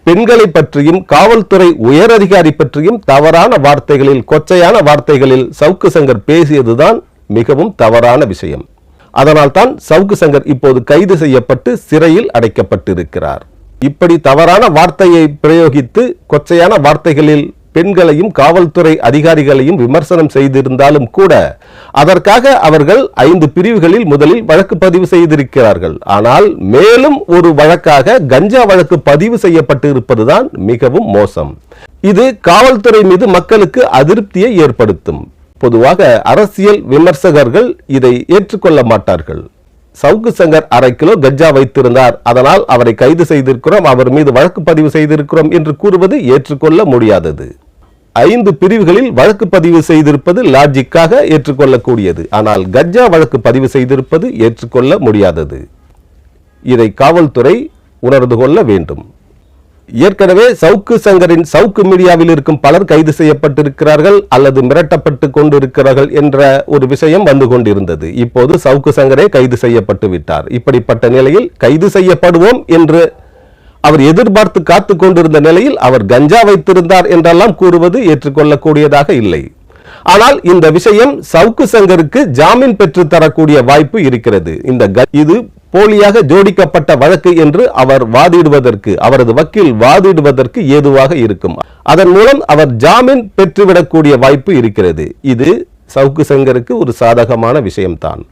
பெண்களை பற்றியும் காவல்துறை உயரதிகாரி பற்றியும் தவறான வார்த்தைகளில், கொச்சையான வார்த்தைகளில் சவுக்கு சங்கர் பேசியதுதான் மிகவும் தவறான விஷயம். அதனால் தான் சவுக்கு சங்கர் இப்போது கைது செய்யப்பட்டு சிறையில் அடைக்கப்பட்டிருக்கிறார். இப்படி தவறான வார்த்தையை பிரயோகித்து கொச்சையான வார்த்தைகளில் பெண்களையும் காவல்துறை அதிகாரிகளையும் விமர்சனம் செய்திருந்தாலும் கூட அதற்காக அவர்கள் 5 பிரிவுகளில் முதலில் வழக்கு பதிவு செய்திருக்கிறார்கள். ஆனால் மேலும் ஒரு வழக்காக கஞ்சா வழக்கு பதிவு செய்யப்பட்டு இருப்பதுதான் மிகவும் மோசம். இது காவல்துறை மீது மக்களுக்கு அதிருப்தியை ஏற்படுத்தும். பொதுவாக அரசியல் விமர்சகர்கள் இதை ஏற்றுக்கொள்ள மாட்டார்கள். சவுக்கு சங்கர் 1/2 கிலோ கஞ்சா வைத்திருந்தார், அதனால் அவரை கைது செய்திருக்கிறோம், அவர் மீது வழக்கு பதிவு செய்திருக்கிறோம் என்று கூறுவது ஏற்றுக்கொள்ள முடியாதது. 5 பிரிவுகளில் வழக்கு பதிவு செய்திருப்பது லாஜிக்காக ஏற்றுக்கொள்ளக்கூடியது. ஆனால் கஞ்சா வழக்கு பதிவு செய்திருப்பது ஏற்றுக்கொள்ள முடியாதது. இதை காவல்துறை உணர்ந்து கொள்ள வேண்டும். ஏற்கனவே சவுக்கு சங்கரின் சவுக்கு மீடியாவில் இருக்கும் பலர் கைது செய்யப்பட்டிருக்கிறார்கள் அல்லது மிரட்டப்பட்டு கொண்டிருக்கிறார்கள் என்ற ஒரு விஷயம் வந்து கொண்டிருந்தது. இப்போது சவுக்கு சங்கரே கைது செய்யப்பட்டு விட்டார். இப்படிப்பட்ட நிலையில் கைது செய்யப்படுவோம் என்று அவர் எதிர்பார்த்து காத்து கொண்டிருந்த நிலையில் அவர் கஞ்சா வைத்திருந்தார் என்றெல்லாம் கூறுவது ஏற்றுக்கொள்ளக்கூடியதாக இல்லை. ஆனால் இந்த விஷயம் சவுக்கு சங்கருக்கு ஜாமீன் பெற்று தரக்கூடிய வாய்ப்பு இருக்கிறது. இது போலியாக ஜோடிக்கப்பட்ட வழக்கு என்று அவர் வாதிடுவதற்கு, அவரது வக்கீல் வாதிடுவதற்கு ஏதுவாக இருக்கும். அதன் மூலம் அவர் ஜாமீன் பெற்றுவிடக்கூடிய வாய்ப்பு இருக்கிறது. இது சவுக்கு சங்கருக்கு ஒரு சாதகமான விஷயம்தான்.